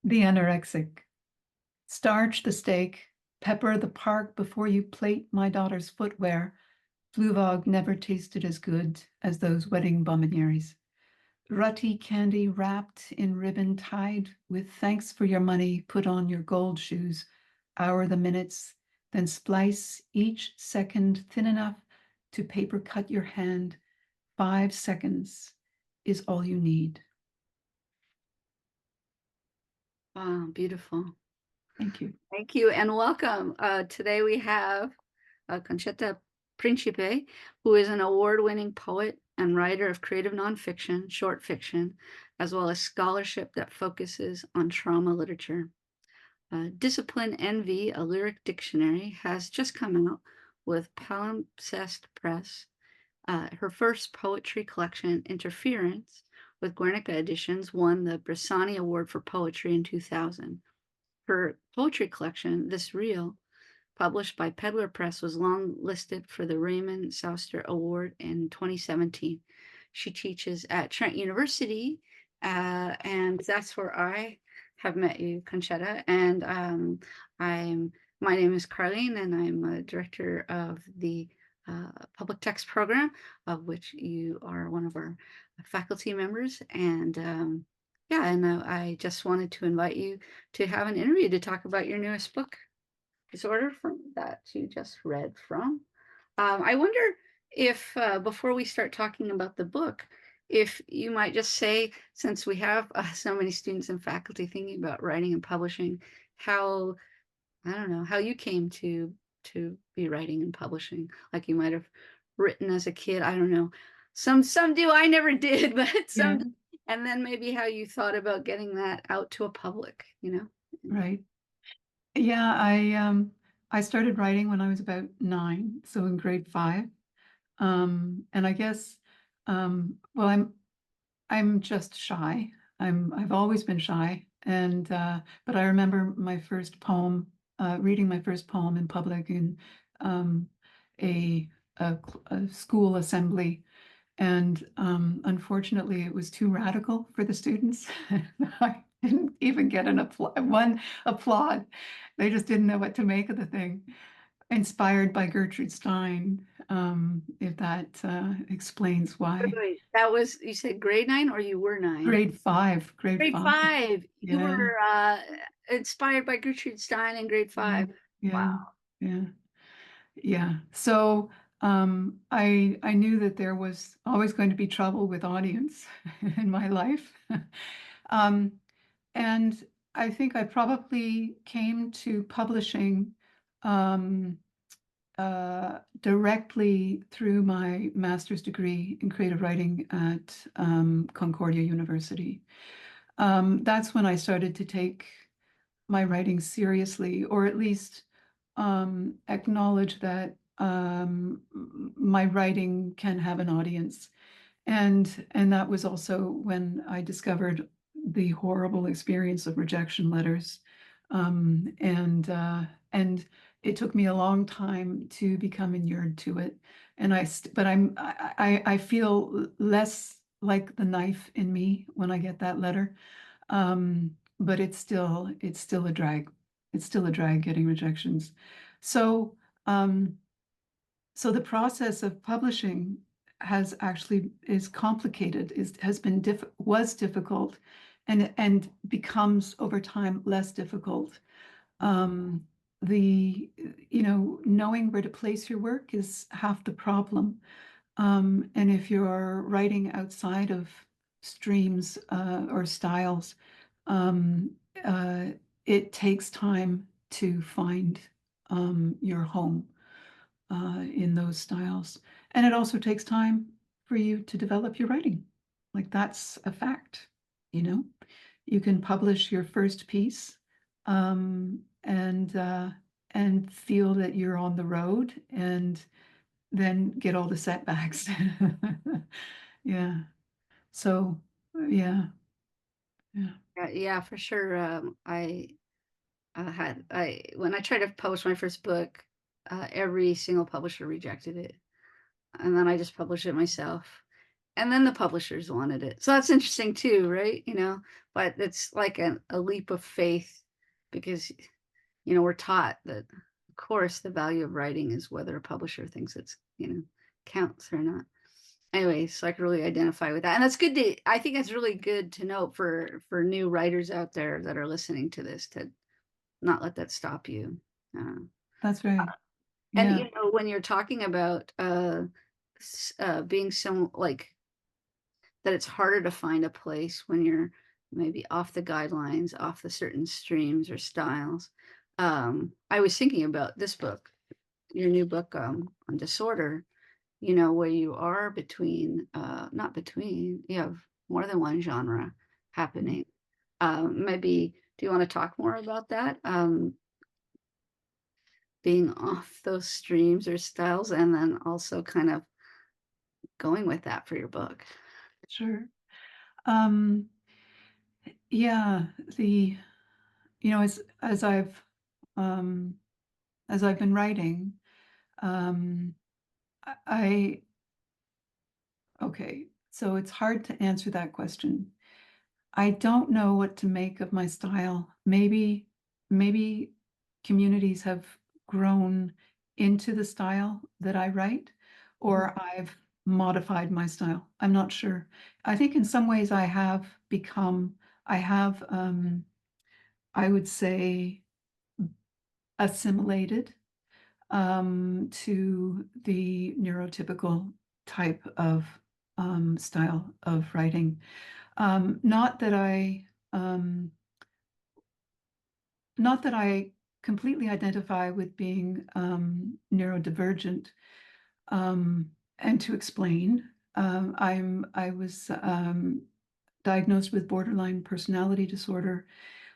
The anorexic. Starch the steak, pepper the park before you plate my daughter's footwear. Fluvog never tasted as good as those wedding bombonieres. Rutty candy wrapped in ribbon tied with thanks for your money, put on your gold shoes, hour the minutes, then splice each second thin enough to paper cut your hand. 5 seconds is all you need. Wow, beautiful. Thank you. Thank you and welcome. Today we have Concetta Principe, who is an award-winning poet and writer of creative nonfiction, short fiction, as well as scholarship that focuses on trauma literature. Discipline Envy, a lyric dictionary, has just come out with Palimpsest Press. Her first poetry collection, Interference, with Guernica Editions, won the Bressani Award for Poetry in 2000. Her poetry collection, This Reel, published by Peddler Press, was long listed for the Raymond Souster Award in 2017. She teaches at Trent University, and that's where I have met you, Concetta. And my name is Karleen, and I'm a director of the public text program, of which you are one of our faculty members. And yeah, and I just wanted to invite you to have an interview to talk about your newest book, Disorder, from that you just read from. I wonder if, before we start talking about the book, if you might just say, since we have so many students and faculty thinking about writing and publishing, how, I don't know, how you came to be writing and publishing, like you might have written as a kid. I don't know. Some do. I never did, but Yeah, some. And then maybe how you thought about getting that out to a public, you know? right. Yeah, I started writing when I was about 9, so in grade 5. And I guess well I'm just shy. I've always been shy, and but I remember my first poem, reading my first poem in public in um, a, a school assembly, and unfortunately it was too radical for the students. I didn't even get one applaud. They just didn't know what to make of the thing. Inspired by Gertrude Stein, if that explains why. Wait, that was, you said grade 9 or you were 9? Grade 5, grade Grade 5. 5. You Yeah, were inspired by Gertrude Stein in grade yeah, 5. Wow. yeah, yeah, yeah. So I knew that there was always going to be trouble with audience in my life. Um, and I think I probably came to publishing um, directly through my master's degree in creative writing at Concordia University. That's when I started to take my writing seriously, or at least acknowledge that my writing can have an audience. And that was also when I discovered the horrible experience of rejection letters. And it took me a long time to become inured to it. But I feel less like the knife in me when I get that letter. But it's still a drag. It's still a drag getting rejections. So so the process of publishing is complicated, was difficult, and becomes over time less difficult. Um, the Knowing where to place your work is half the problem. And if you're writing outside of streams or styles, um, uh, it takes time to find your home in those styles. And it also takes time for you to develop your writing. Like that's a fact, you know. You can publish your first piece and feel that you're on the road, and then get all the setbacks. Yeah. So yeah, yeah. Yeah, for sure. I when I tried to publish my first book, every single publisher rejected it, and then I just published it myself. and then the publishers wanted it. So that's interesting too, right? You know, but it's like a leap of faith because, you know, we're taught that, of course, the value of writing is whether a publisher thinks it's, you know, counts or not. Anyway, so I could really identify with that. And that's good to, I think it's really good to note for new writers out there that are listening to this to not let that stop you. Uh, That's right. and Yeah. you know, when you're talking about being some like that, it's harder to find a place when you're maybe off the guidelines, off the certain streams or styles. I was thinking about this book, your new book on disorder, you know, where you are between, not between, you have more than one genre happening. Maybe, do you want to talk more about that? Being off those streams or styles, and then also kind of going with that for your book. Sure. Um, yeah, the, you know, um, as I've been writing, um, I, okay, so it's hard to answer that question. I don't know what to make of my style. Maybe communities have grown into the style that I write, or I've modified my style. I'm not sure. I think in some ways I have become, I have, I would say, assimilated to the neurotypical type of style of writing. Not that um, not that I completely identify with being neurodivergent. And to explain, I was diagnosed with borderline personality disorder,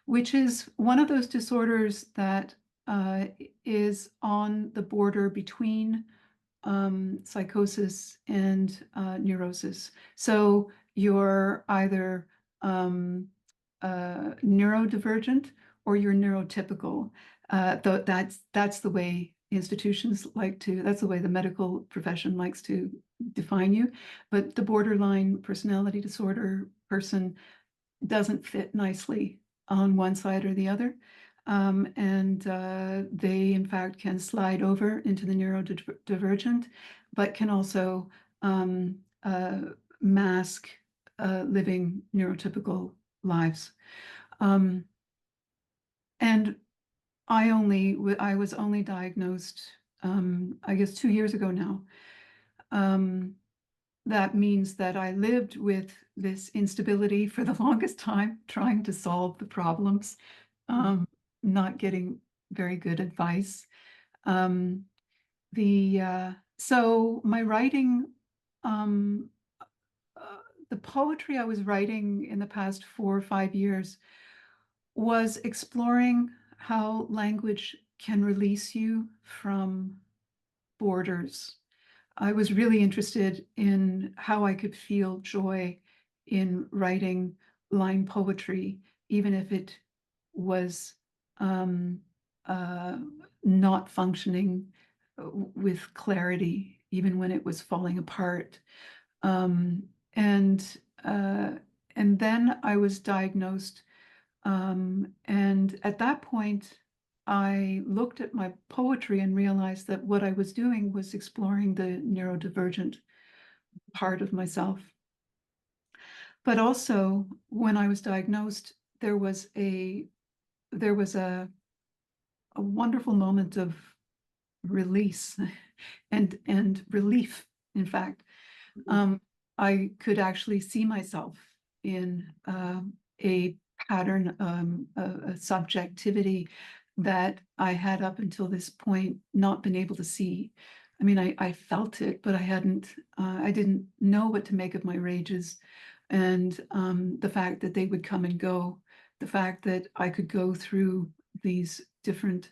which is one of those disorders that uh, is on the border between psychosis and neurosis. So you're either neurodivergent or you're neurotypical. That's the way institutions like to, that's the way the medical profession likes to define you. But the borderline personality disorder person doesn't fit nicely on one side or the other. And they, in fact, can slide over into the neurodivergent, but can also mask living neurotypical lives. Um, and I was only diagnosed, I guess, 2 years ago now. Um, that means that I lived with this instability for the longest time, trying to solve the problems, not getting very good advice. Um, so my writing, um, uh, the poetry I was writing in the past 4 or 5 years was exploring how language can release you from borders. I was really interested in how I could feel joy in writing line poetry, even if it was um, uh, not functioning with clarity, even when it was falling apart. Um, and uh, and then I was diagnosed, and at that point, I looked at my poetry and realized that what I was doing was exploring the neurodivergent part of myself. But also, when I was diagnosed, there was a there was a wonderful moment of release and relief. In fact, um, I could actually see myself in a pattern, a subjectivity that I had up until this point not been able to see. I mean, I felt it, but I didn't know what to make of my rages. And the fact that they would come and go, the fact that I could go through these different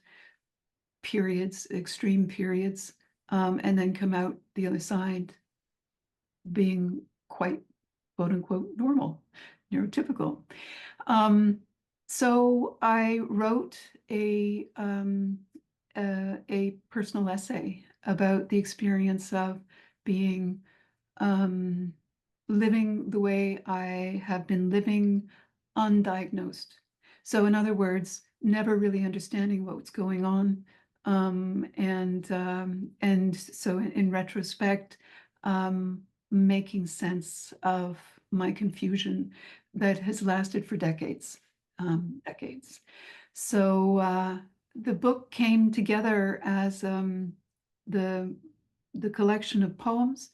periods, extreme periods, and then come out the other side being quite quote unquote normal, neurotypical. Um, so I wrote a personal essay about the experience of being um, living the way I have been living undiagnosed. So, in other words, never really understanding what's going on. And so in retrospect, making sense of my confusion that has lasted for decades, decades. So the book came together as the the collection of poems,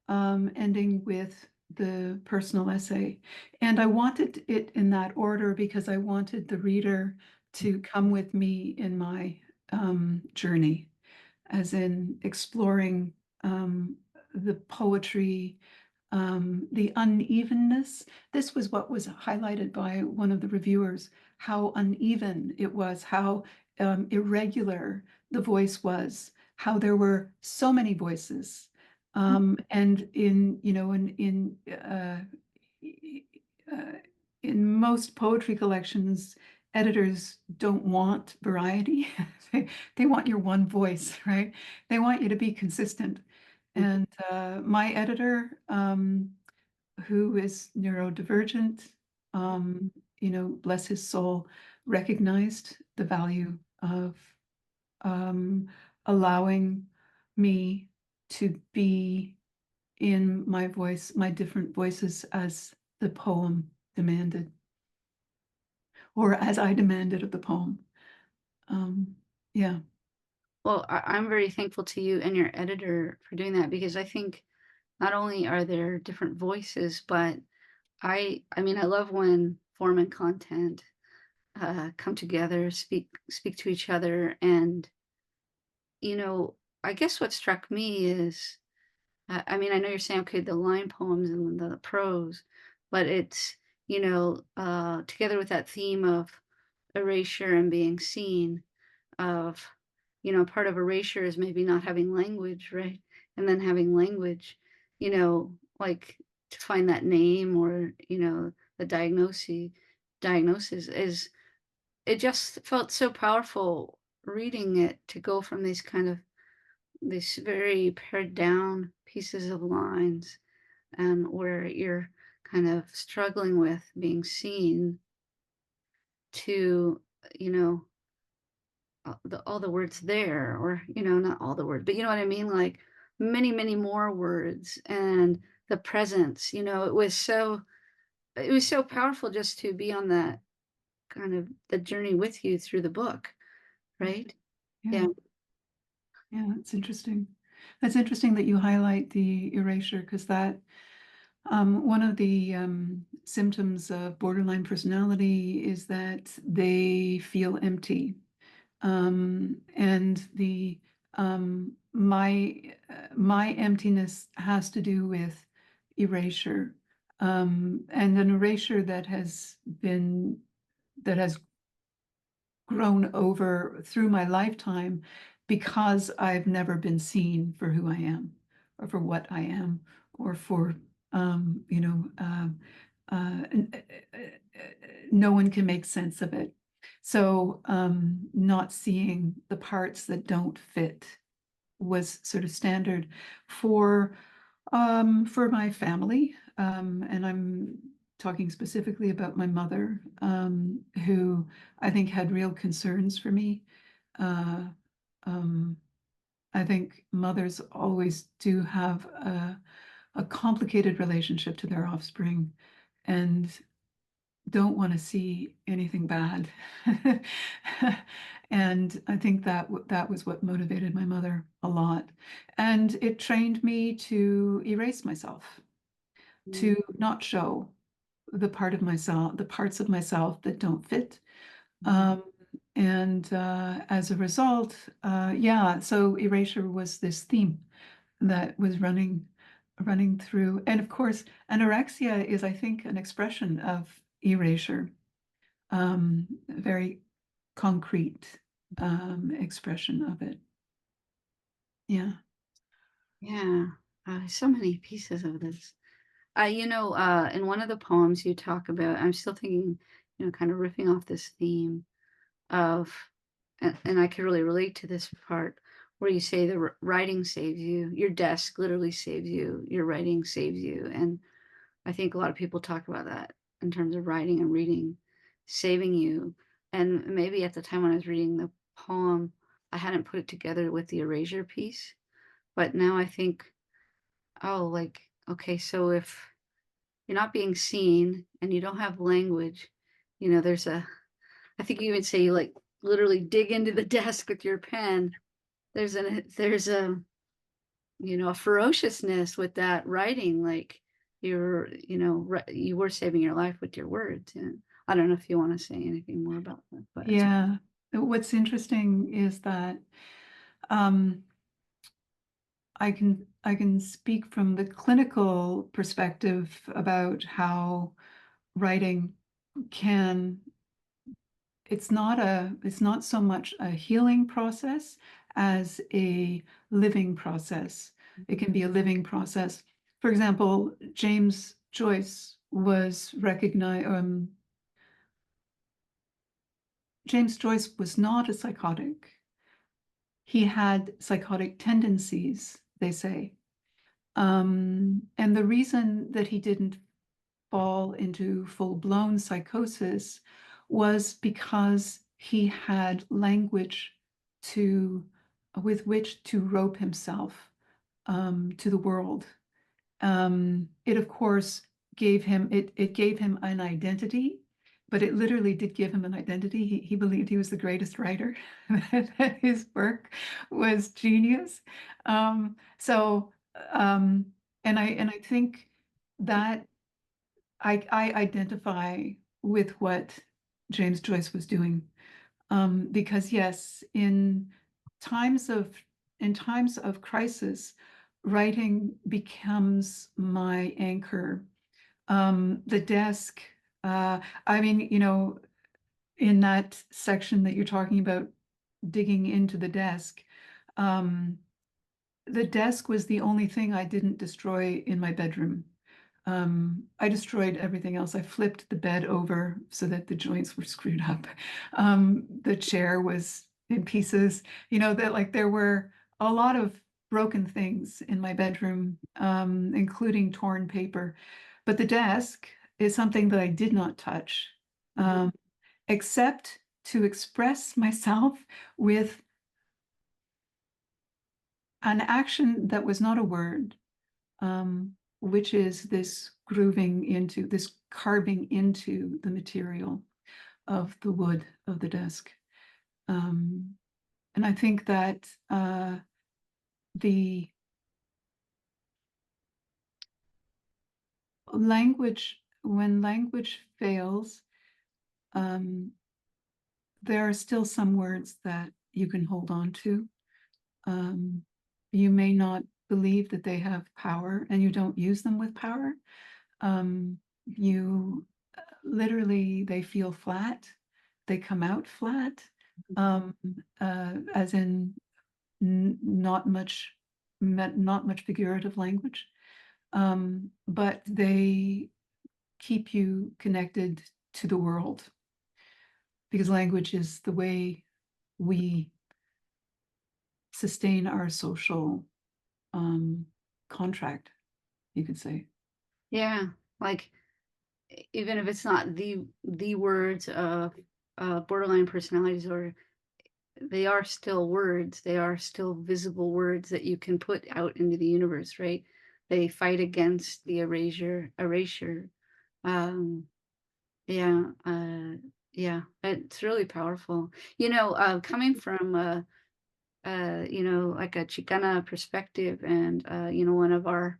ending with the personal essay. And I wanted it in that order because I wanted the reader to come with me in my journey, as in exploring the poetry, the unevenness. This was what was highlighted by one of the reviewers, how uneven it was, how irregular the voice was, how there were so many voices. And uh, in most poetry collections, editors don't want variety. They want your one voice, right? They want you to be consistent. And my editor, who is neurodivergent, bless his soul, recognized the value of um, allowing me to be in my voice, my different voices as the poem demanded, or as I demanded of the poem. Yeah. Well, I'm very thankful to you and your editor for doing that, because I think not only are there different voices, but I mean, I love when form and content come together, speak to each other. And you know, I guess what struck me is, I mean, I know you're saying, okay, the line poems and the prose, but it's, together with that theme of erasure and being seen, of, part of erasure is maybe not having language, right? And then having language, like to find that name, or, the diagnosis is, it just felt so powerful reading it, to go from these kind of, these very pared down pieces of lines, and where you're kind of struggling with being seen, to, you know, all the words there, or, not all the words, but you know what I mean? Like many, many more words, and the presence, it was so powerful just to be on that kind of the journey with you through the book, right? Yeah. Yeah. Yeah, that's interesting. That's interesting that you highlight the erasure, because that one of the symptoms of borderline personality is that they feel empty. And the my emptiness has to do with erasure, and an erasure that has grown over through my lifetime, because I've never been seen for who I am, or for what I am, or for, um, you know, uh, no one can make sense of it. So not seeing the parts that don't fit was sort of standard for my family. And I'm talking specifically about my mother, who I think had real concerns for me. Uh, um, I think mothers always do have a complicated relationship to their offspring, and don't want to see anything bad. And I think that was what motivated my mother a lot. And it trained me to erase myself, Mm. to not show the parts of myself that don't fit. Um, and as a result, yeah, so erasure was this theme that was running through. And of course, anorexia is, I think, an expression of erasure, very concrete expression of it. Yeah. Yeah. So many pieces of this. In one of the poems you talk about, I'm still thinking, kind of riffing off this theme of, and I could really relate to this part, where you say the writing saves you, your desk literally saves you, your writing saves you. And I think a lot of people talk about that in terms of writing and reading, saving you. And maybe at the time when I was reading the poem, I hadn't put it together with the erasure piece. But now I think, oh, like, okay, so if you're not being seen and you don't have language, there's I think you would say you like literally dig into the desk with your pen. There's a ferociousness with that writing, like you were saving your life with your words. And I don't know if you want to say anything more about that, but Yeah. What's interesting is that um, I can speak from the clinical perspective about how writing can it's not so much a healing process as a living process. It can be a living process. For example, James Joyce was recognized. James Joyce was not a psychotic. He had psychotic tendencies, they say. And the reason that he didn't fall into full-blown psychosis was because he had language with which to rope himself to the world. It of course it gave him an identity, but it literally did give him an identity. He believed he was the greatest writer, that his work was genius. So and I think that I identify with what James Joyce was doing, because yes, times of in times of crisis, writing becomes my anchor. The desk, I mean, in that section that you're talking about, digging into um, the desk was the only thing I didn't destroy in my bedroom. I destroyed everything else. I flipped the bed over so that the joints were screwed up. The chair was in pieces. That like there were a lot of broken things in my bedroom, including torn paper. But the desk is something that I did not touch, um, except to express myself with an action that was not a word, which is this carving into the material of the wood of the desk. And I think that the when language fails, there are still some words that you can hold on to. You may not believe that they have power and you don't use them with power. You literally, they feel flat. They come out flat, as in not much figurative language, but they keep you connected to the world, because language is the way we sustain our social contract, you could say. yeah, like even if it's not the words of borderline personalities, or they are still words, they are still visible words that you can put out into the universe, right? They fight against the erasure. Um, yeah, yeah, it's really powerful. Coming from like a Chicana perspective, and one of our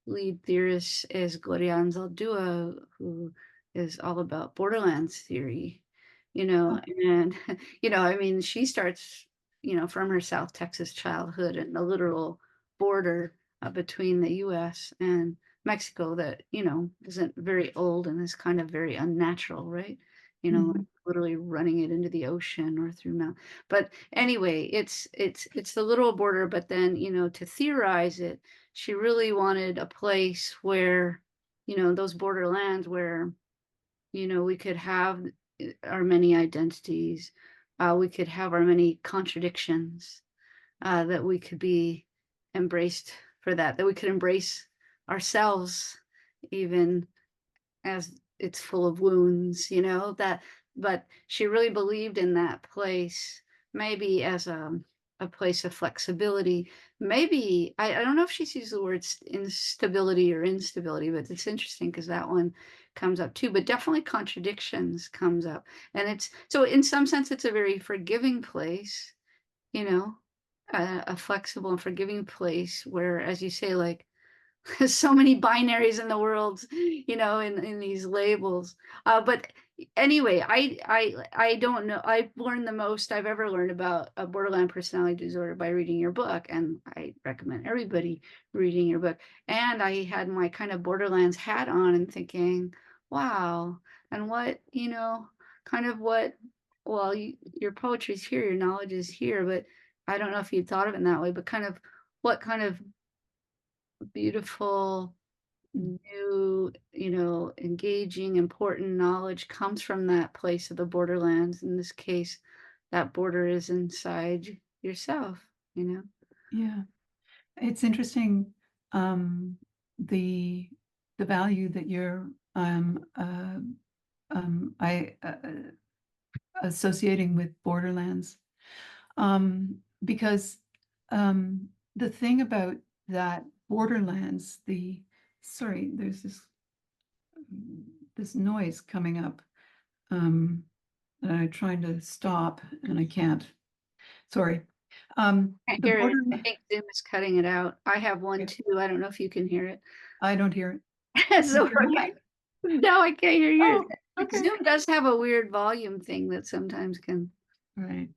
lead theorists is Gloria Anzaldúa, who is all about borderlands theory, and I mean, she starts, from her South Texas childhood and the literal border between the U.S. and Mexico that, isn't very old and is kind of very unnatural, right? Mhm. Literally running it into the ocean or through mount. But anyway, it's the literal border, but then, to theorize it, she really wanted a place where, those borderlands where, we could have our many identities, we could have our many contradictions, that we could be embraced for that we could embrace ourselves even as it's full of wounds, that but she really believed in that place, maybe as a place of flexibility. Maybe I don't know if she's used the words instability or instability, but it's interesting because that one comes up too. But definitely contradictions comes up. And it's so in some sense it's a very forgiving place, you know, a flexible and forgiving place where, as you say, like so many binaries in the world, in these labels. But anyway, I don't know. I've learned the most I've ever learned about a borderline personality disorder by reading your book, and I recommend everybody reading your book. And I had my kind of Borderlands hat on and thinking, wow, and what, kind of what, well, your poetry's here, your knowledge is here, but I don't know if you'd thought of it in that way, but kind of what kind of beautiful, new, engaging, important knowledge comes from that place of the borderlands. In this case, that border is inside yourself, you know? Yeah. It's interesting, um, the the value that you're I associating with Borderlands, because the thing about that Borderlands, there's this noise coming up, that I'm trying to stop and I can't. Sorry. I The hear it. border. I think Zoom is cutting it out. I have one too. I don't know if you can hear it. I don't hear it. You So hear mine? no, I can't hear yours. Oh, okay. Zoom does have a weird volume thing that sometimes can. Right.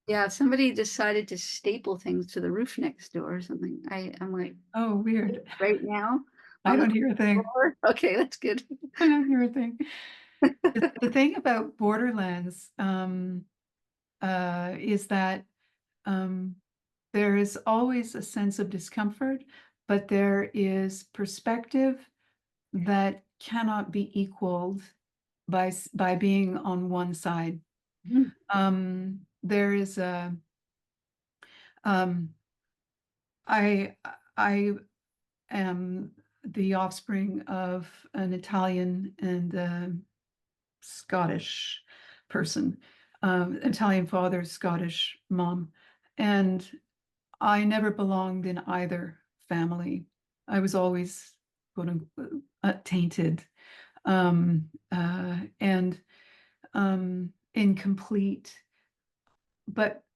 Yeah, somebody decided to staple things to the roof next door or something. I'm like, Oh, weird. right now I on the don't hear a thing. floor. Okay, that's good. I don't hear a thing. The thing about Borderlands, is that, um, there is always a sense of discomfort, but there is perspective that cannot be equaled by being on one side. Mhm. There is a, um, I I am the offspring of an Italian and a Scottish person, Italian father, Scottish mom, and I never belonged in either family. I was always quote unquote tainted, and incomplete.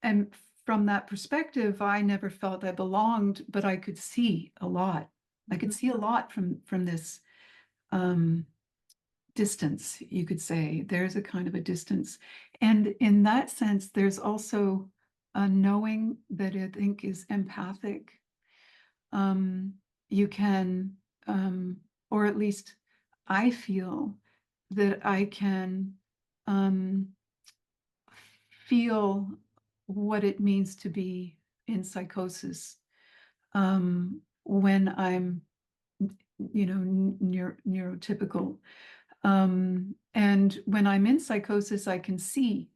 And from that perspective, I never felt I belonged, but I could see a lot. I could see a lot from this, um, distance, you could say. There's a kind of a distance. And in that sense, there's also a knowing that I think is empathic. Um, you can, or at least I feel that I can, um, feel what it means to be in psychosis, when I'm, neurotypical. And when I'm in psychosis, I can see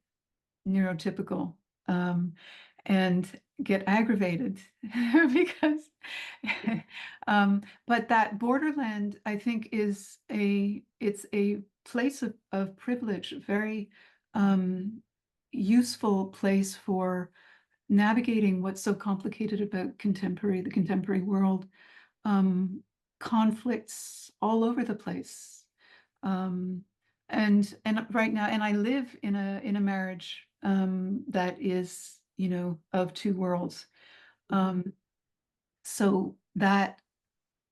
neurotypical, um, and get aggravated because, but that borderland, I think, it's a place of privilege, a very, useful place for navigating what's so complicated about the contemporary world, um, conflicts all over the place. Um, and right now, and I live in a marriage, that is, of two worlds. Um, so that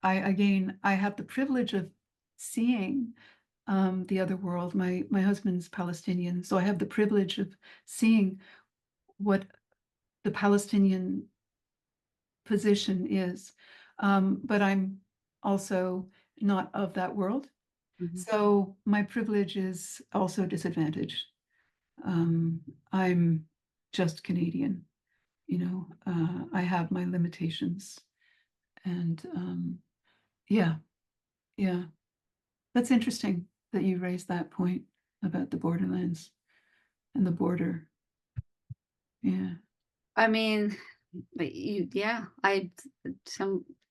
I have the privilege of seeing, the other world. My husband's Palestinian, so I have the privilege of seeing what the Palestinian position is. But I'm also not of that world. Mhm. So my privilege is also disadvantaged. I'm just Canadian, I have my limitations. And yeah, yeah. That's interesting that you raised that point about the borderlands and the border. Yeah. I mean, but yeah,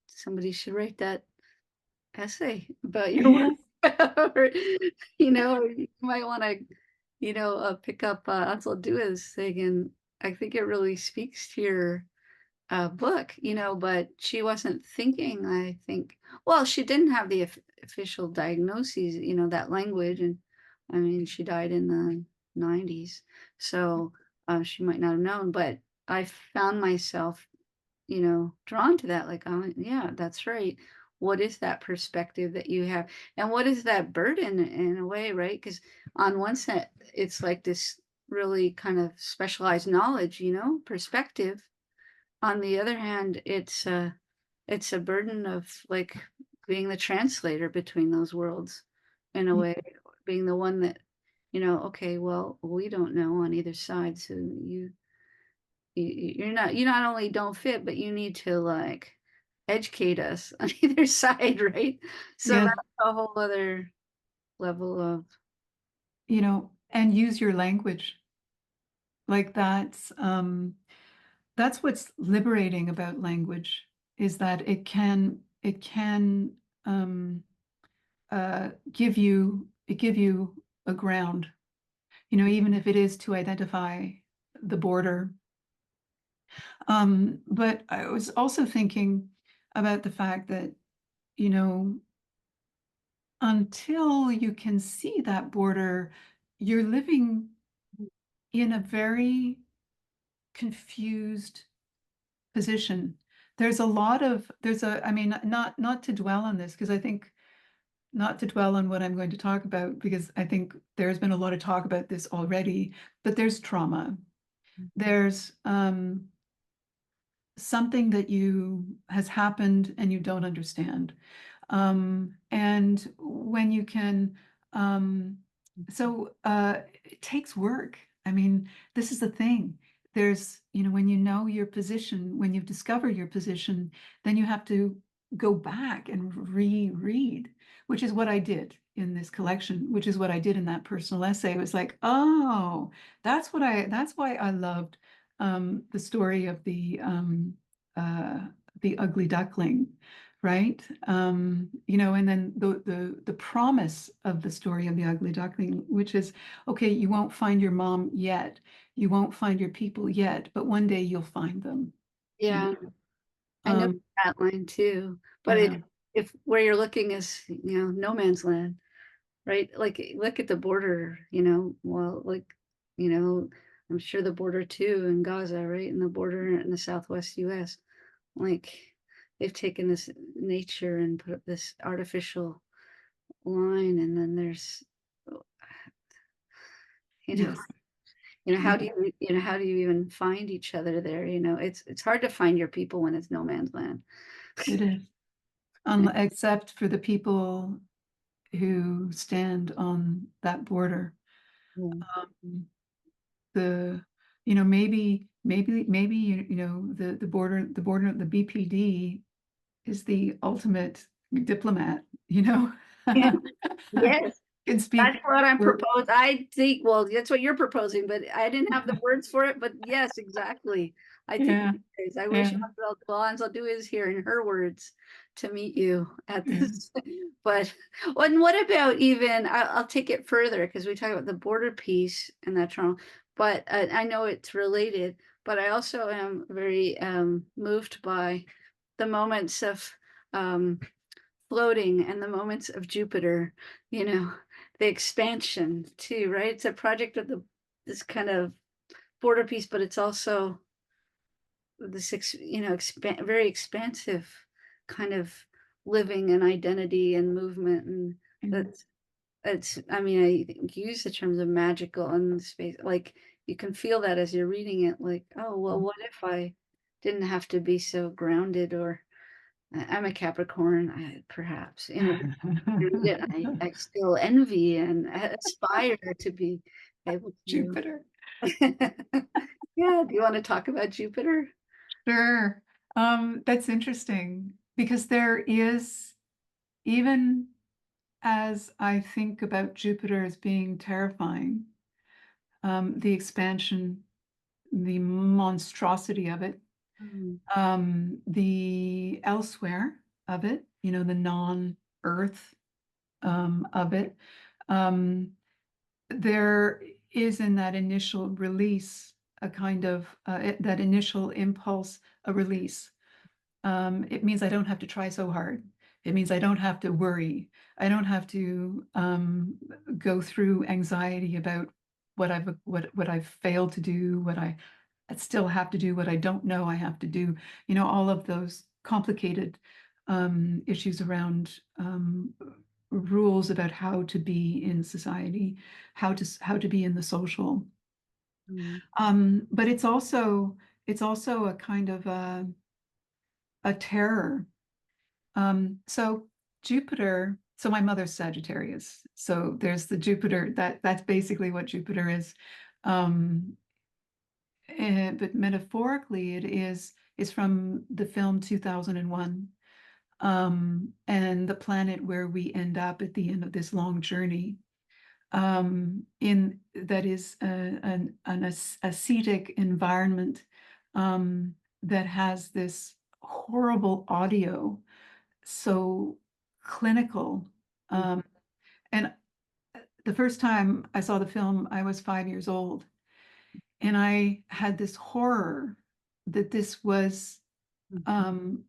somebody should write that essay about your work. Yeah. Or, or you might want to, pick up Ansel Dua's thing, and I think it really speaks to your book, but she wasn't thinking, I think. Well, she didn't have the official diagnoses, that language, and I mean, she died in the 90s, so she might not have known. But I found myself, drawn to that. Like, oh, yeah, that's right. What is that perspective that you have, and what is that burden in a way, right? Because on one set, it's like this really kind of specialized knowledge, perspective. On the other hand, it's a burden of, like, being the translator between those worlds in a Y- way, being the one that, okay, well, we don't know on either side, so you not only don't fit, but you need to, like, educate us on either side, right? So Yeah. that's a whole other level of. And use your language. Like that's what's liberating about language, is that it can um give you a ground, even if it is to identify the border. But I was also thinking about the fact that, you know, until you can see that border, you're living in a very confused position. I mean, not to dwell on this, because I think not to dwell on what I'm going to talk about, because I think there's been a lot of talk about this already, but there's trauma. There's something that you has happened and you don't understand. And when you can, it takes work. I mean, this is the thing. When you know your position, when you've discovered your position, then you have to go back and reread, which is what I did in this collection, which is what I did in that personal essay. It was like, oh, that's why I loved the story of uh, the ugly duckling, right? And then the promise of the story of the ugly duckling, which is, okay, you won't find your mom yet, you won't find your people yet, but one day you'll find them. You Yeah, know? I know Um, that line too. But yeah, if where you're looking is, no man's land, right? Like, look at the border, well, like, you know, I'm sure the border too in Gaza, right? And the border in the Southwest US. Like, they've taken this nature and put up this artificial line, and then there's, you know, yes, how yeah, do how do you even find each other there? It's hard to find your people when it's no man's land. it is. Except for the people who stand on that border. Yeah. Um, the maybe the BPD is the ultimate diplomat, Yeah. Yes. can That's speak what I'm for, proposing. I think, well, that's what you're proposing, but I didn't have the words for it. But yes, exactly. I think yeah, it is. I wish yeah, Ansel do is here in her words to meet you at yeah, this. But and what about even? I'll take it further, because we talk about the border piece and that trauma. But I know it's related. But I also am very moved by the moments of um, floating and the moments of Jupiter, you know, the expansion too, right? It's a project of this kind of border piece, but it's also this, very expansive kind of living and identity and movement. And yeah, that's, I mean, I think you use the terms of magical and space, like you can feel that as you're reading it, like, oh, well, what if I didn't have to be so grounded? Or I'm a Capricorn, perhaps, I still envy and aspire to be able to. Jupiter. Yeah, do you want to talk about Jupiter? Sure. That's interesting, because there is, even as I think about Jupiter as being terrifying, the expansion, the monstrosity of it, Mm, the elsewhere of it, the non. earth of it. Um, there is in that initial release a kind of that initial impulse, a release. It means I don't have to try so hard. It means I don't have to worry. I don't have to go through anxiety about what I've failed to do, what I still have to do, what I don't know I have to do. You know, all of those complicated issues around rules about how to be in society, how to be in the social. Mm. But it's also a kind of a terror. So Jupiter, so my mother's Sagittarius. So there's the Jupiter, that's basically what Jupiter is. Um, but metaphorically, it's from the film 2001. And the planet where we end up at the end of this long journey. In that is an ascetic environment that has this horrible audio, so clinical. Mm. And the first time I saw the film, I was 5 years old, and I had this horror that this was Mhm. um,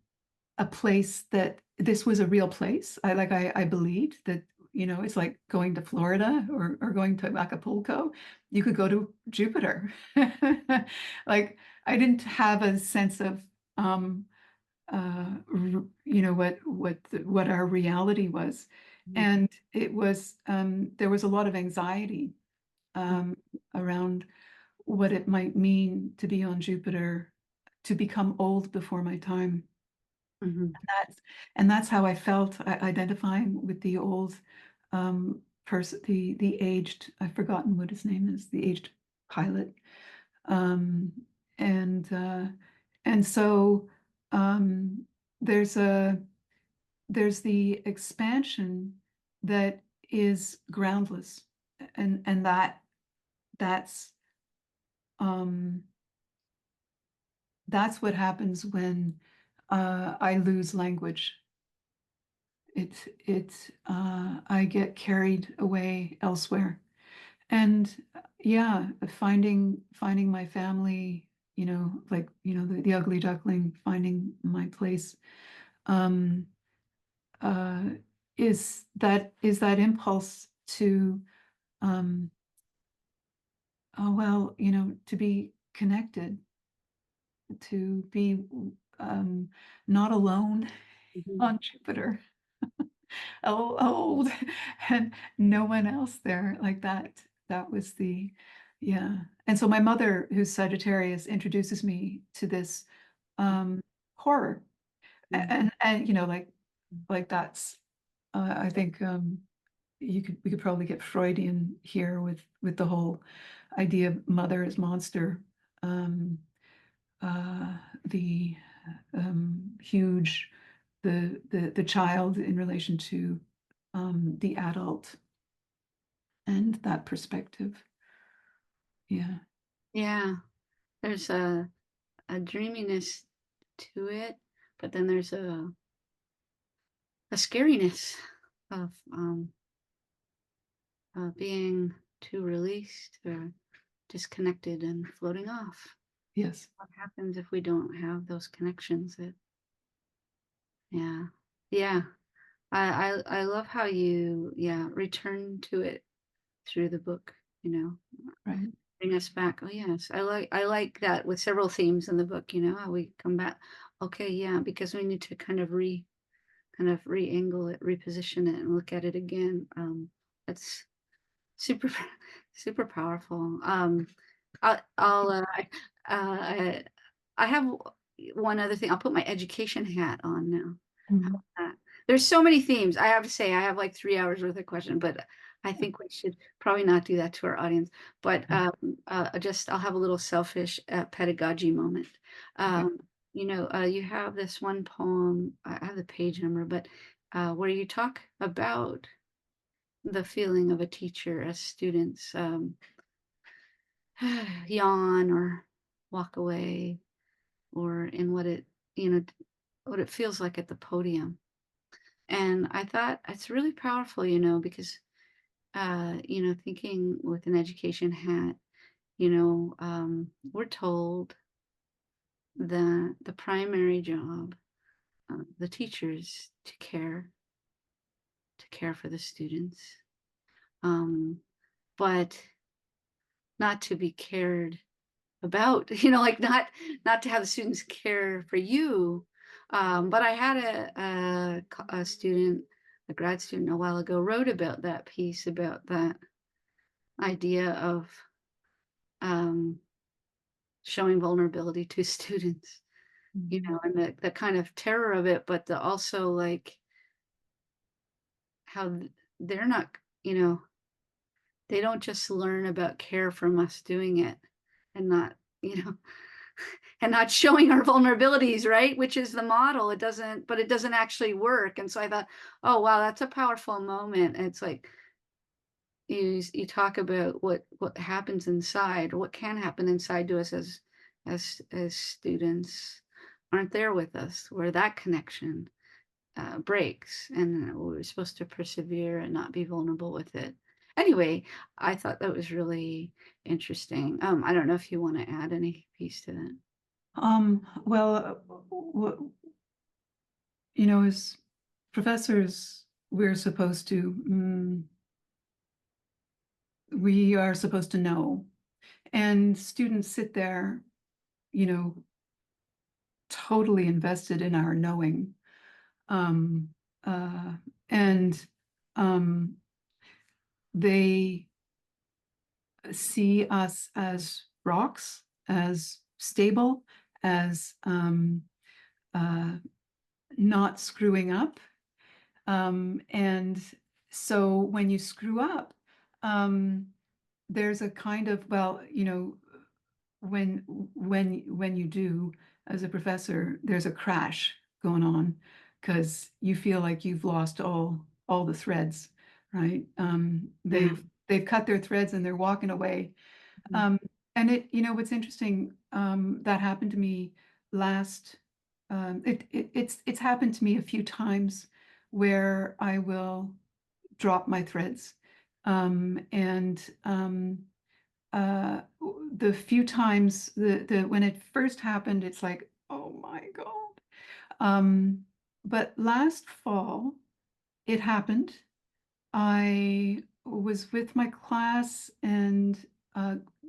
a place that this was a real place. I believed that, you know, it's like going to Florida or going to Acapulco. You could go to Jupiter. Like I didn't have a sense of you know what our reality was, Mhm. and it was there was a lot of anxiety um, around what it might mean to be on Jupiter, to become old before my time. Mhm. That's and that's how I felt identifying with the old person, the aged. I've forgotten what his name is. The aged pilot, um, and uh, and so um, there's a there's the expansion that is groundless, and that's um, that's what happens when I lose language. I get carried away elsewhere. And yeah, finding my family, you know, like, you know, the ugly duckling, finding my place, um, uh, is that impulse to, um, oh, well, you know, to be connected, to be um, not alone Mhm. on Jupiter. Old and no one else there like that. That was the, yeah. And so my mother, who's Sagittarius, introduces me to this horror. Mhm. And you know, like that's I think we could probably get Freudian here with the whole idea of mother as monster. Um, the huge the child in relation to the adult and that perspective. Yeah. Yeah, there's a dreaminess to it, but then there's a scariness of being too released or disconnected and floating off. Yes. What happens if we don't have those connections? Yeah, yeah. I love how you, yeah, return to it through the book, you know, Right. bring us back. Oh yes, I like that with several themes in the book, you know, how we come back. Okay, yeah, because we need to kind of re-angle it, reposition it, and look at it again. That's super super powerful. I'll uh, I have one other thing. I'll put my education hat on now. How Mhm. about that? There's so many themes. I have to say, I have like 3 hours worth of questions, but I think we should probably not do that to our audience. But just I'll have a little selfish pedagogy moment. Okay. Um, you know, you have this one poem. I have the page number, but where you talk about the feeling of a teacher as students yawn or walk away, or in what it, you know, what it feels like at the podium. And I thought it's really powerful, because, thinking with an education hat, we're told that the primary job of the teachers to care for the students, um, but not to be cared about, like not to have the students care for you. But I had a student, a grad student a while ago, wrote about that piece about that idea of um, showing vulnerability to students, Mhm. and the kind of terror of it, but also like how they're not, they don't just learn about care from us doing it and not, and not showing our vulnerabilities, right? Which is the model. It doesn't actually work. And so I thought, oh, wow, that's a powerful moment. And it's like, you talk about what happens inside, what can happen inside to us as students aren't there with us, where that connection breaks, and we're supposed to persevere and not be vulnerable with it. Anyway, I thought that was really interesting. I don't know if you want to add any piece to that. Well, as professors, we are supposed to know, and students sit there, you know, totally invested in our knowing. Um, uh, and um, they see us as rocks, as stable, as uh, not screwing up. And so when you screw up, um, there's a kind of, well, when you do as a professor, there's a crash going on because you feel like you've lost all the threads, right? Yeah. They've cut their threads and they're walking away. Mhm. Um, and what's interesting, that happened to me last, it's happened to me a few times where I will drop my threads. And the few times the when it first happened, it's like, oh my God. Um, but last fall, it happened. I was with my class and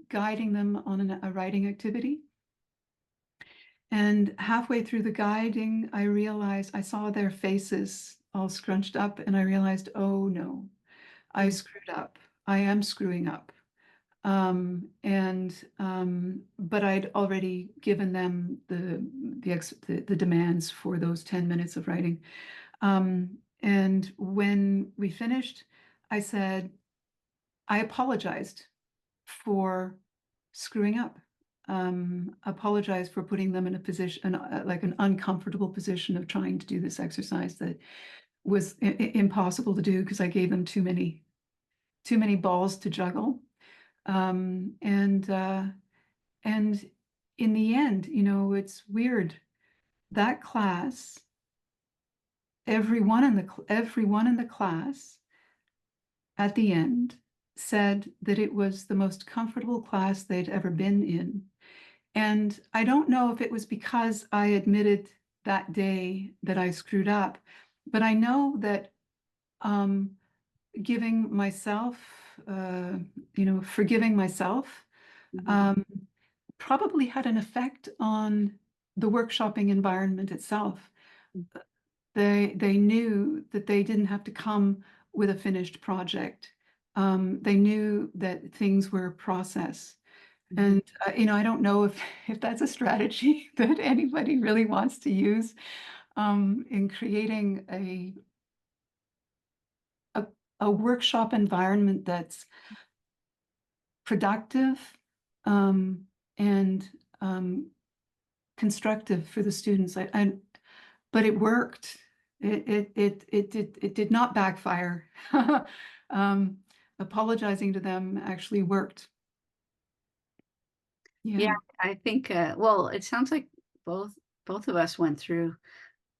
guiding them on a writing activity. And halfway through the guiding, I realized I saw their faces all scrunched up, and I realized, oh no, I Mm. screwed up. I am screwing up. But I'd already given them the demands for those 10 minutes of writing. And when we finished, I said, I apologized for screwing up. Apologized for putting them in a position, like an uncomfortable position of trying to do this exercise that was impossible to do because I gave them too many balls to juggle. Um, and uh, and in the end, it's weird. That class, everyone in the class at the end said that it was the most comfortable class they'd ever been in. And I don't know if it was because I admitted that day that I screwed up, but I know that um, giving myself, forgiving myself, Mhm. um, probably had an effect on the workshopping environment itself. They knew that they didn't have to come with a finished project. They knew that things were process. Mhm. And I don't know if that's a strategy that anybody really wants to use in creating a a workshop environment that's productive um, and constructive for the students. But it worked. It did not backfire. um, Apologizing to them actually worked. Yeah, Yeah. I think, well, it sounds like both both of us went through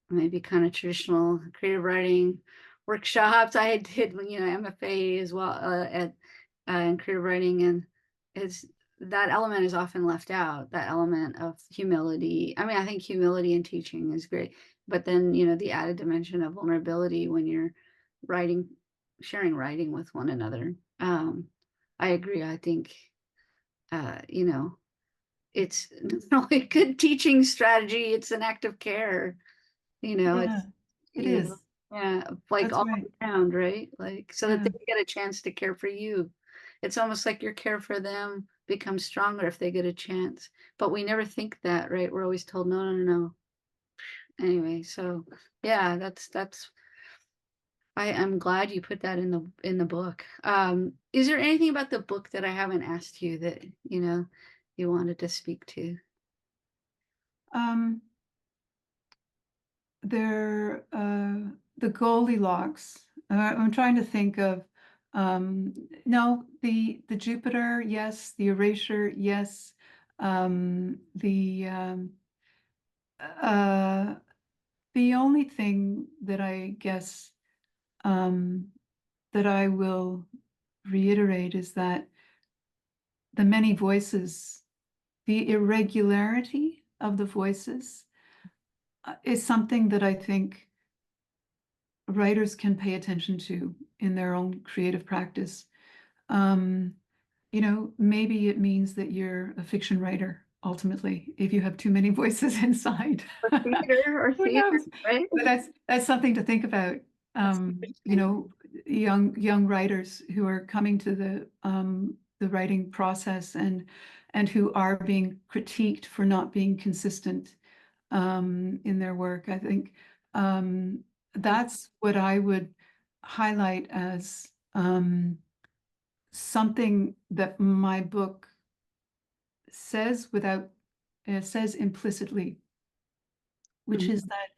maybe kind of traditional creative writing workshops. I did, MFA as well, at in creative writing, and it's that element is often left out. That element of humility. I mean, I think humility in teaching is great, but then the added dimension of vulnerability when you're writing, sharing writing with one another. I agree. I think uh, you know it's not only a good teaching strategy, it's an act of care. Yeah, It's, it you know, is. yeah, like That's all right. around, right? Like so that Yeah. they get a chance to care for you. It's almost like your care for them becomes stronger if they get a chance. But we never think that, right? We're always told, no, no, no, no. Anyway, so yeah, that's I'm glad you put that in the book. Is there anything about the book that I haven't asked you that, you wanted to speak to? Um, they're the Goldilocks. I'm trying to think of no, the Jupiter, yes, the erasure, yes. The uh the only thing that I guess um that I will reiterate is that the many voices, the irregularity of the voices, is something that I think writers can pay attention to in their own creative practice. Um, maybe it means that you're a fiction writer ultimately, if you have too many voices inside. Or theater, Who knows? right? But that's something to think about. That's Um, you interesting. know, young writers who are coming to the writing process and who are being critiqued for not being consistent in their work. I think that's what I would highlight as something that my book says without says implicitly, which is Mhm. that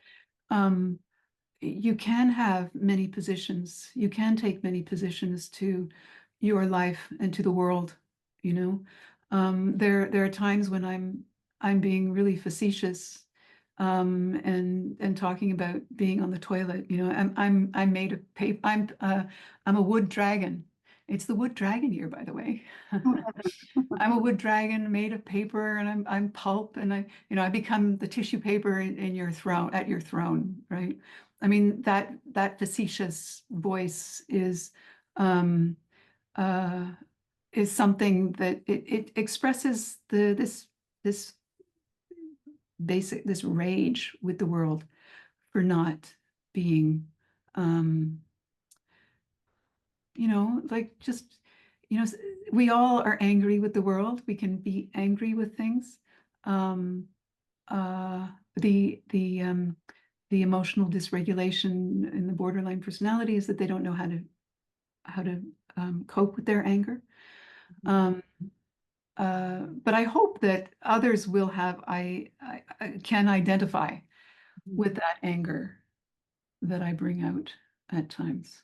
you can have many positions. You can take many positions to your life and to the world. You know, there are times when I'm being really facetious, and talking about being on the toilet. I'm made of paper. I'm a wood dragon. It's the wood dragon year, by the way. I'm a wood dragon made of paper, and I'm pulp, and I become the tissue paper in your throne at your throne, right? I mean that facetious voice um, uh, is something that it expresses this this rage with the world for not being um, like just, you know, we all are angry with the world. We can be angry with things. Um, uh, the emotional dysregulation in the borderline personality is that they don't know how to cope with their anger. Um, but I hope that others will have I can identify with that anger that I bring out at times.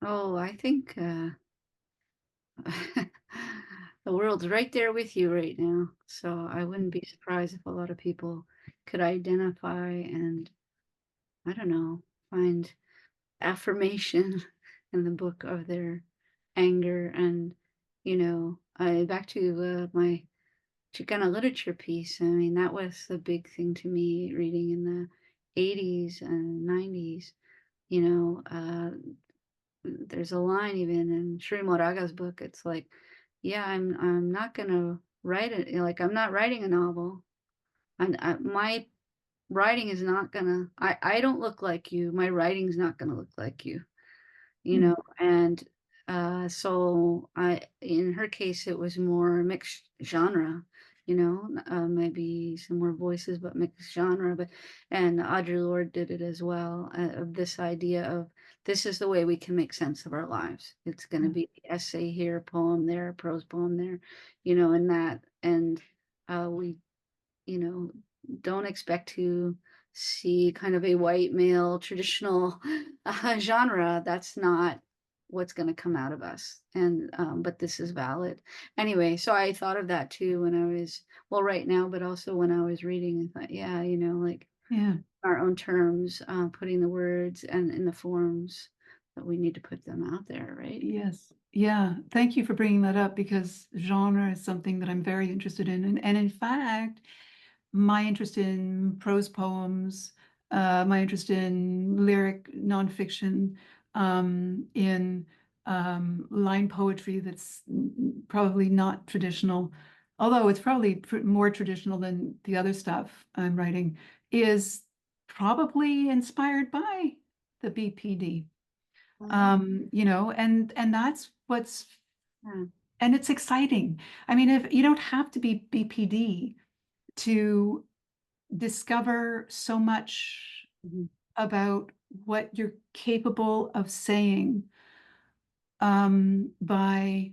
Oh, I think the world's right there with you right now. So I wouldn't be surprised if a lot of people could identify and, I don't know, find affirmation in the book of their anger. And, back to my Chicana literature piece. I mean, that was the big thing to me reading in the 80s and 90s. You know, there's a line even in Sri Moraga's book. It's like, yeah, I'm not gonna write it. Like I'm not writing a novel. My writing is not gonna. I don't look like you. My writing's not gonna look like you. Mm, And so in her case, it was more mixed genre. Maybe some more voices, but mixed genre. And Audre Lorde did it as well. Of this idea of this is the way we can make sense of our lives. It's going to yeah. be essay here, poem there, prose poem there, and that, and we you know, don't expect to see kind of a white male traditional genre. That's not what's going to come out of us. And, but this is valid. Anyway, so I thought of that too when I was, well, right now, but also when I was reading, I thought, yeah, like Yeah. our own terms, putting the words and in the forms that we need to put them out there, right? Yes. Yeah. Thank you for bringing that up because genre is something that I'm very interested in. And in fact, my interest in prose poems, my interest in lyric nonfiction, in line poetry that's probably not traditional, although it's probably more traditional than the other stuff I'm writing, is probably inspired by the BPD. And that's what's, Yeah. and it's exciting. I mean, if you don't have to be BPD to discover so much Mhm. about what you're capable of saying, by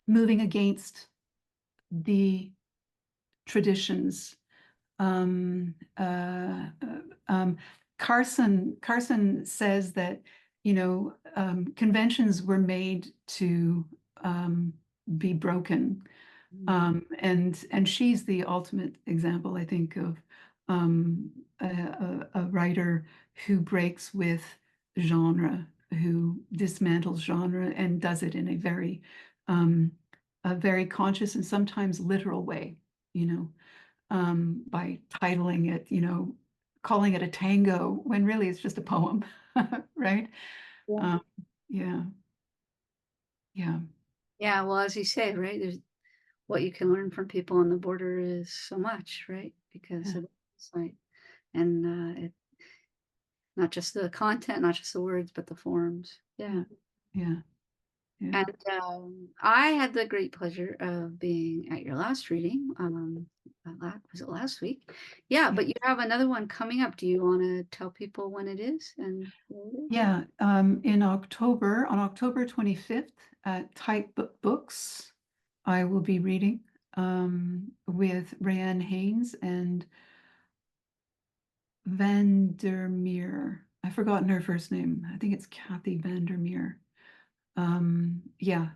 moving against the traditions. Um, uh, uh, um, Carson says that, conventions were made to be broken. Mhm. And she's the ultimate example, I think, of a writer who breaks with genre, who dismantles genre and does it in um, a very conscious and sometimes literal way, you know, by titling it, calling it a tango when really it's just a poem, right? Yeah. Um, yeah, yeah, Yeah, well, as you say, right, there's what you can learn from people on the border is so much, right? Because yeah, of it's like, and not just the content, not just the words, but the forms. Yeah. yeah, yeah, yeah, And I had the great pleasure of being at your last reading. Was it last week? Yeah, yeah. but you have another one coming up. Do you want to tell people when it is and where it is? Yeah, in October, on October 25th at Type Books, I will be reading with Rayanne Haynes and Vandermeer. I've forgotten her first name. I think it's Kathy Vandermeer. Yeah,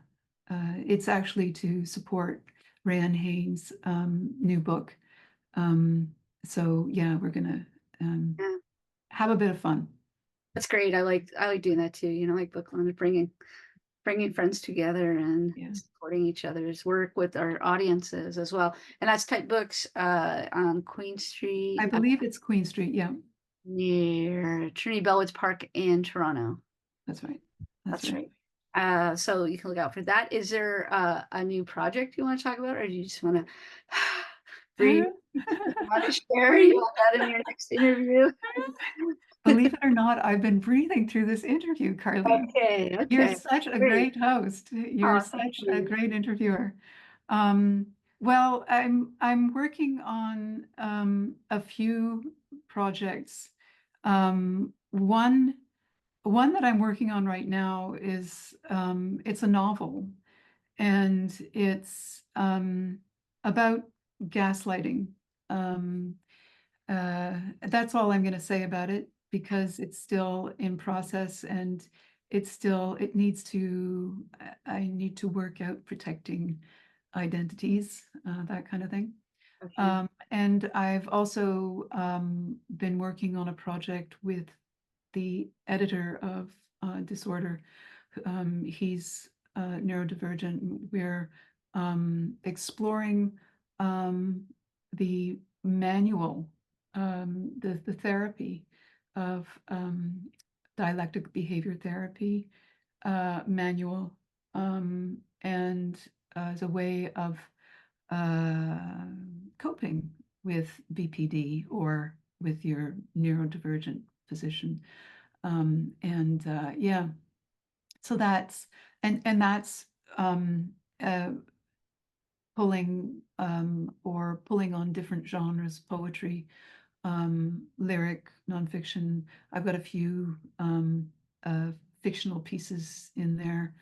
it's actually to support Rayanne Haynes' new book. So yeah, we're gonna Yeah, have a bit of fun. that's great. I like doing that too. Like book club, bringing friends together and Yeah, supporting each other's work with our audiences as well. And that's Type Books on Queen I Street believe it's Queen Street. Yeah, near Trinity Bellwoods Park in Toronto. that's right. That's That's right. right. So you can look out for that. Is there a new project you want to talk about, or do you just want to breathe? Want to share? You Breathe. want that in your next interview? Believe it or not, I've been breathing through this interview, Karleen. Okay, You're okay, such a great. great host. You're Oh, thank such a you. great interviewer. Um, well, I'm working on a few projects. One that I'm working on right now is it's a novel, and it's about gaslighting. Um, that's all I'm going to say about it because it's still in process and it needs to, I need to work out protecting identities, that kind of thing. Okay. And I've also been working on a project with the editor of Disorder. He's neurodivergent. We're exploring the manual, the therapy of dialectic behavior therapy manual, and as a way of uh, coping with BPD or with your neurodivergent physician. And yeah, so that's um, uh, pulling on different genres, poetry, lyric, nonfiction. I've got a few fictional pieces in there.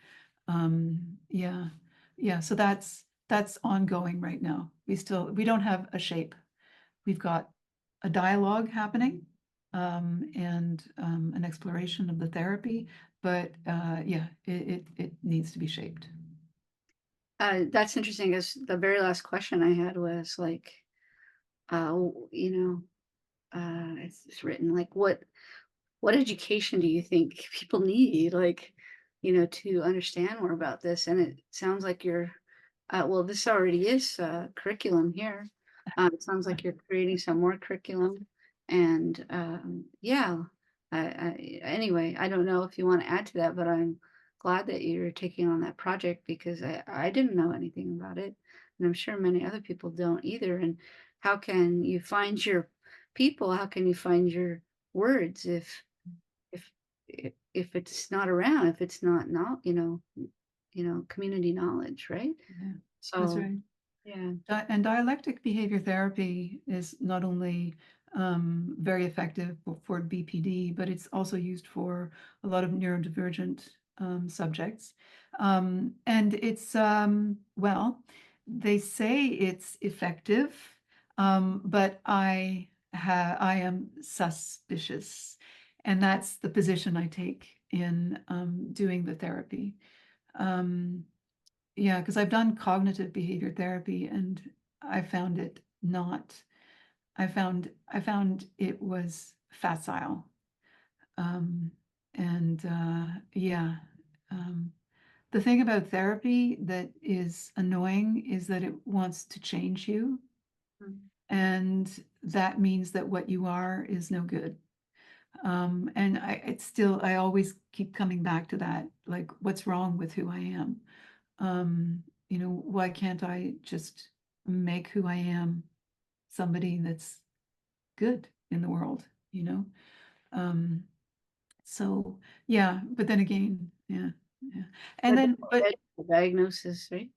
Yeah, yeah. So that's ongoing right now. We don't have a shape. We've got a dialogue happening, and an exploration of the therapy, but yeah, it needs to be shaped. That's interesting because the very last question I had was like, you know, it's written like, what education do you think people need, like, to understand more about this? And it sounds like you're, well, this already is curriculum here. It sounds like you're creating some more curriculum, and yeah. Anyway, I don't know if you want to add to that, but I'm glad that you're taking on that project because I didn't know anything about it, and I'm sure many other people don't either. And how can you find your people? How can you find your words if if it's not around, if it's not, community knowledge, right? Yeah, that's So, right. yeah. And dialectic behavior therapy is not only very effective for BPD, but it's also used for a lot of neurodivergent subjects. And it's, well, they say it's effective, but I am suspicious. And that's the position I take in doing the therapy. Um, yeah, because I've done cognitive behavior therapy and I found it not, I found it was facile. Um, and yeah, um, the thing about therapy that is annoying is that it wants to change you. Mm. And that means that what you are is no good. And it's still, I always keep coming back to that, like, what's wrong with who I am? Why can't I just make who I am somebody that's good in the world, you know? Um, so yeah, but then again, yeah, yeah. The And then, double but edge of a diagnosis, right?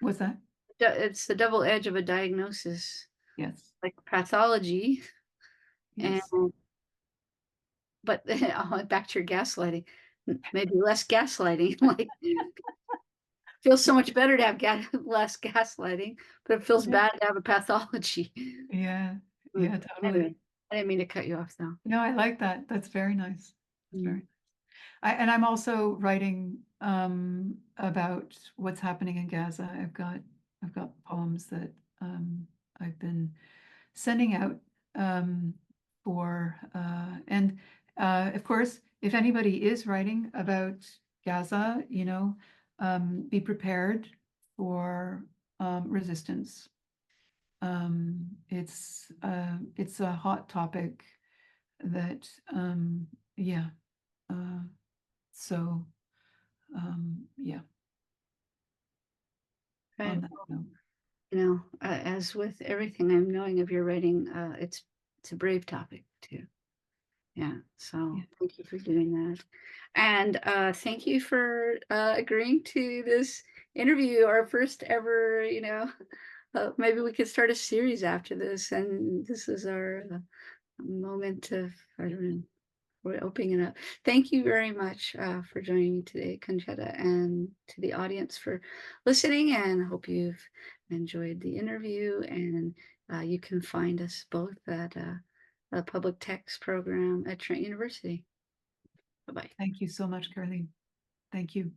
what's that? It's the double edge of a diagnosis, Yes, like pathology, and yes. but back to your gaslighting, maybe less gaslighting. Like, feels so much better to have less gaslighting, but it feels Yeah, bad to have a pathology. yeah, Mm. yeah, totally. Anyway, I didn't mean to cut you off though. No, I like that. That's very nice. That's Mm. very and I'm also writing about what's happening in Gaza. I've got poems that I've been sending out for and of course, if anybody is writing about Gaza, be prepared for resistance. It's a hot topic that yeah. Uh, so yeah, on Right. that note. As with everything I'm knowing of your writing, it's a brave topic too. Yeah. Yeah. So thank you for doing that. And thank you for agreeing to this interview, our first ever, maybe we could start a series after this. And this is our moment of, I don't know, we're opening it up. Thank you very much for joining me today, Concetta, and to the audience for listening. And hope you've enjoyed the interview. And you can find us both at a public text program at Trent University. Bye bye. Thank you so much, Karleen. Thank you.